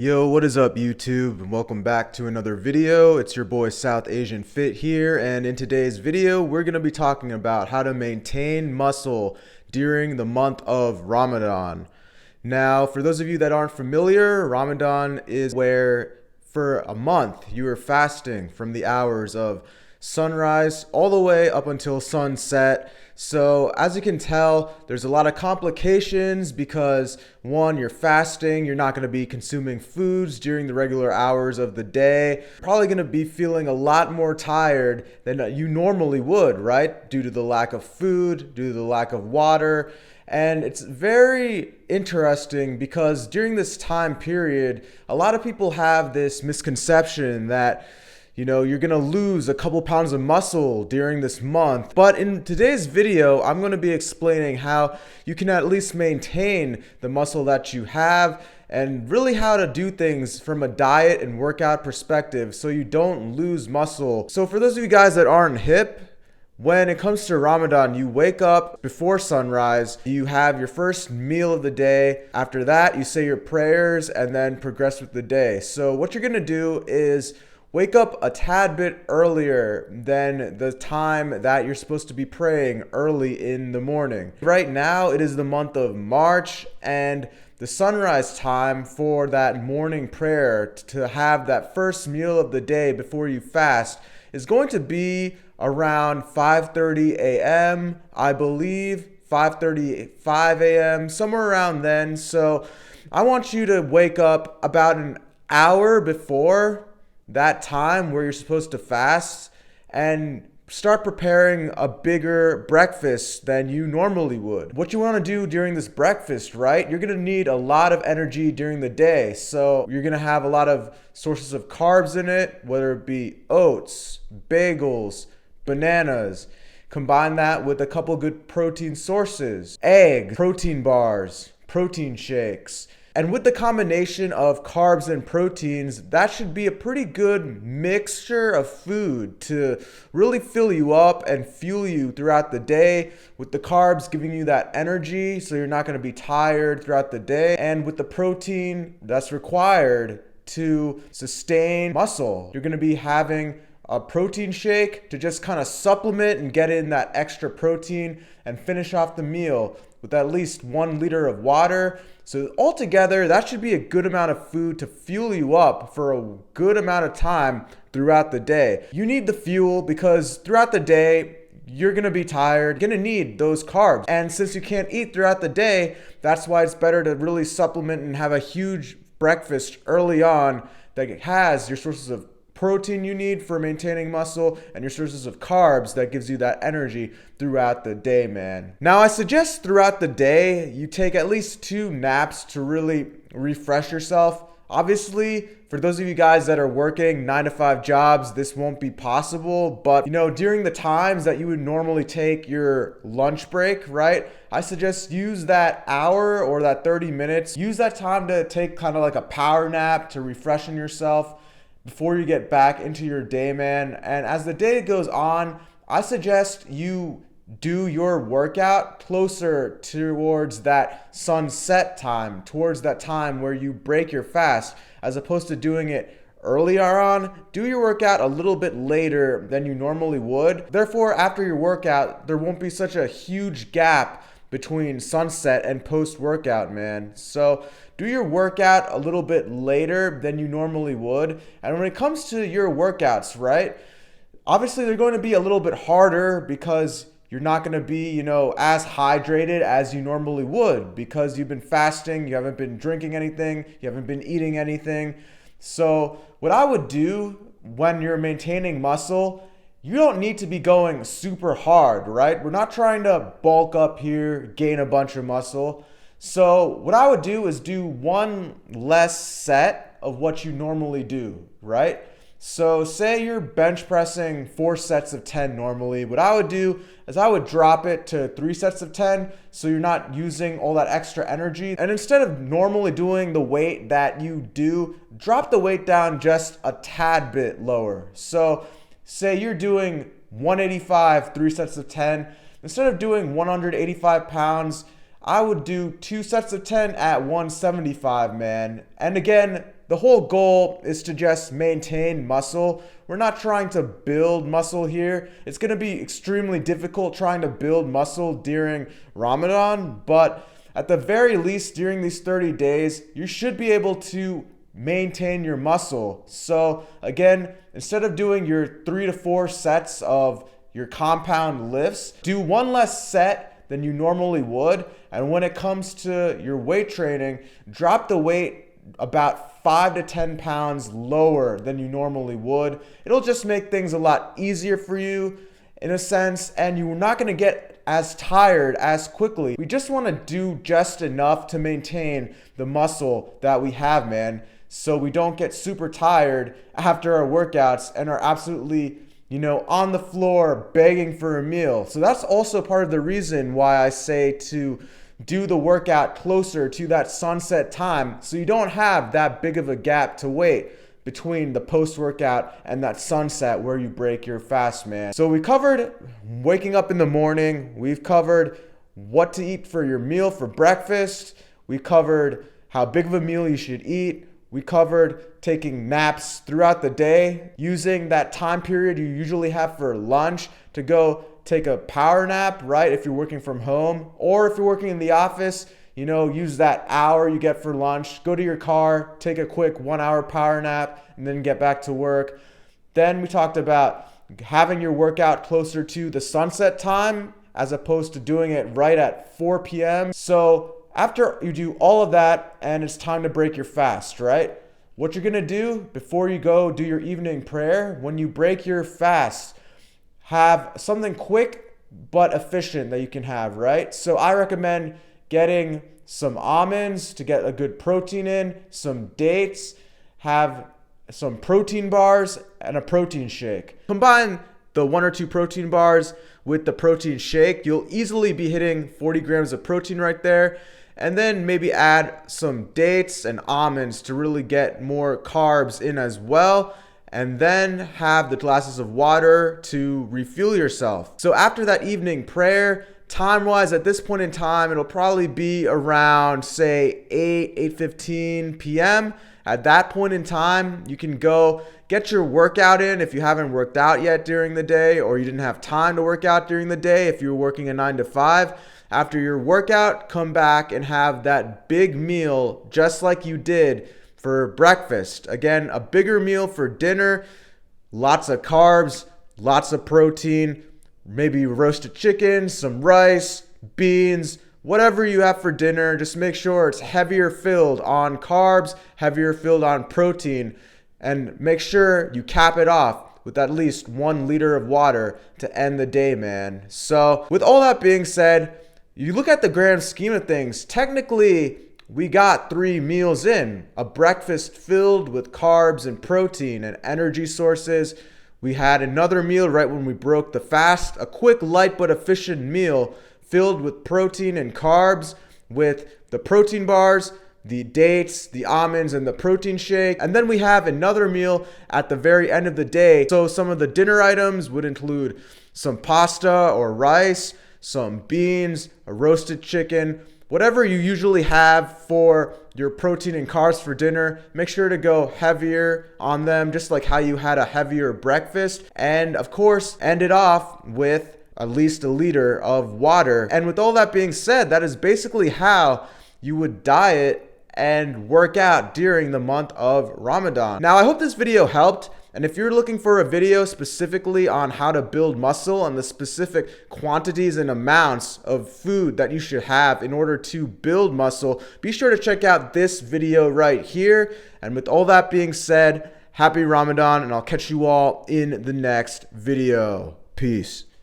Yo, what is up YouTube, and welcome back to another video. It's your boy South Asian Fit here, and in today's video we're going to be talking about how to maintain muscle during the month of Ramadan. Now, for those of you that aren't familiar, Ramadan is where for a month you are fasting from the hours of sunrise all the way up until sunset. So as you can tell, there's a lot of complications because one, you're fasting, you're not going to be consuming foods during the regular hours of the day. Probably going to be feeling a lot more tired than you normally would, right? Due to the lack of food, due to the lack of water. And it's very interesting because during this time period, a lot of people have this misconception that you're gonna lose a couple pounds of muscle during this month. But in today's video, I'm gonna be explaining how you can at least maintain the muscle that you have and really how to do things from a diet and workout perspective so you don't lose muscle. So for those of you guys that aren't hip, when it comes to Ramadan, you wake up before sunrise, you have your first meal of the day. After that, you say your prayers and then progress with the day. So what you're gonna do is wake up a tad bit earlier than the time that you're supposed to be praying early in the morning. Right now, it is the month of March, and the sunrise time for that morning prayer to have that first meal of the day before you fast is going to be around 5:30 a.m., I believe, 5:35 a.m., somewhere around then. So I want you to wake up about an hour before that time where you're supposed to fast and start preparing a bigger breakfast than you normally would. What you want to do during this breakfast, right? You're going to need a lot of energy during the day. So you're going to have a lot of sources of carbs in it, whether it be oats, bagels, bananas. Combine that with a couple good protein sources, egg, protein bars, protein shakes. And with the combination of carbs and proteins, that should be a pretty good mixture of food to really fill you up and fuel you throughout the day. With the carbs giving you that energy so you're not going to be tired throughout the day. And with the protein that's required to sustain muscle, you're going to be having a protein shake to just kind of supplement and get in that extra protein and finish off the meal with at least 1 liter of water. So altogether, that should be a good amount of food to fuel you up for a good amount of time throughout the day. You need the fuel because throughout the day, you're gonna be tired, you're gonna need those carbs. And since you can't eat throughout the day, that's why it's better to really supplement and have a huge breakfast early on that has your sources of protein you need for maintaining muscle and your sources of carbs that gives you that energy throughout the day, man. Now, I suggest throughout the day you take at least 2 naps to really refresh yourself. Obviously, for those of you guys that are working 9-to-5 jobs, this won't be possible, but during the times that you would normally take your lunch break, right? I suggest use that hour or that 30 minutes, use that time to take kind of like a power nap to refreshen yourself before you get back into your day, man. And as the day goes on, I suggest you do your workout closer towards that sunset time, towards that time where you break your fast, as opposed to doing it earlier on. Do your workout a little bit later than you normally would. Therefore, after your workout, there won't be such a huge gap between sunset and post-workout, man. So do your workout a little bit later than you normally would. And when it comes to your workouts, right? Obviously, they're going to be a little bit harder because you're not going to be, as hydrated as you normally would because you've been fasting, you haven't been drinking anything, you haven't been eating anything. So what I would do when you're maintaining muscle, you don't need to be going super hard, right? We're not trying to bulk up here, gain a bunch of muscle. So what I would do is do 1 less set of what you normally do, right? So say you're bench pressing 4 sets of 10 normally. What I would do is I would drop it to 3 sets of 10 so you're not using all that extra energy. And instead of normally doing the weight that you do, drop the weight down just a tad bit lower. So say you're doing 185, 3 sets of 10. Instead of doing 185 pounds, I would do 2 sets of 10 at 175, man. And again, the whole goal is to just maintain muscle. We're not trying to build muscle here. It's going to be extremely difficult trying to build muscle during Ramadan, but at the very least during these 30 days, you should be able to maintain your muscle. So again, instead of doing your 3 to 4 sets of your compound lifts, do one less set than you normally would. And when it comes to your weight training, drop the weight about 5 to 10 pounds lower than you normally would. It'll just make things a lot easier for you in a sense, and you're not going to get as tired as quickly. We just want to do just enough to maintain the muscle that we have, man, so we don't get super tired after our workouts and are absolutely, on the floor begging for a meal. So that's also part of the reason why I say to do the workout closer to that sunset time, so you don't have that big of a gap to wait between the post-workout and that sunset where you break your fast, man. So we covered waking up in the morning. We've covered what to eat for your meal for breakfast. We covered how big of a meal you should eat. We covered taking naps throughout the day, using that time period you usually have for lunch to go take a power nap, right? If you're working from home, or if you're working in the office, use that hour you get for lunch, go to your car, take a quick 1 hour power nap, and then get back to work. Then we talked about having your workout closer to the sunset time as opposed to doing it right at 4 p.m. So after you do all of that and it's time to break your fast, right? What you're gonna do before you go do your evening prayer, when you break your fast, have something quick but efficient that you can have, right? So I recommend getting some almonds to get a good protein in, some dates, have some protein bars, and a protein shake. Combine the 1 or 2 protein bars with the protein shake. You'll easily be hitting 40 grams of protein right there. And then maybe add some dates and almonds to really get more carbs in as well. And then have the glasses of water to refuel yourself. So after that evening prayer, time-wise, at this point in time, it'll probably be around, say, 8:15 p.m. At that point in time, you can go get your workout in if you haven't worked out yet during the day, or you didn't have time to work out during the day if you were working a 9 to 5. After your workout, come back and have that big meal just like you did for breakfast. Again, a bigger meal for dinner, lots of carbs, lots of protein, maybe roasted chicken, some rice, beans, whatever you have for dinner. Just make sure it's heavier filled on carbs, heavier filled on protein, and make sure you cap it off with at least 1 liter of water to end the day, man. So with all that being said, you look at the grand scheme of things, technically we got 3 meals in, a breakfast filled with carbs and protein and energy sources. We had another meal right when we broke the fast, a quick, light but efficient meal filled with protein and carbs with the protein bars, the dates, the almonds, and the protein shake. And then we have another meal at the very end of the day. So some of the dinner items would include some pasta or rice, some beans, a roasted chicken, whatever you usually have for your protein and carbs for dinner. Make sure to go heavier on them, just like how you had a heavier breakfast. And of course, end it off with at least a liter of water. And with all that being said, that is basically how you would diet and work out during the month of Ramadan. Now, I hope this video helped. And if you're looking for a video specifically on how to build muscle and the specific quantities and amounts of food that you should have in order to build muscle, be sure to check out this video right here. And with all that being said, happy Ramadan, and I'll catch you all in the next video. Peace.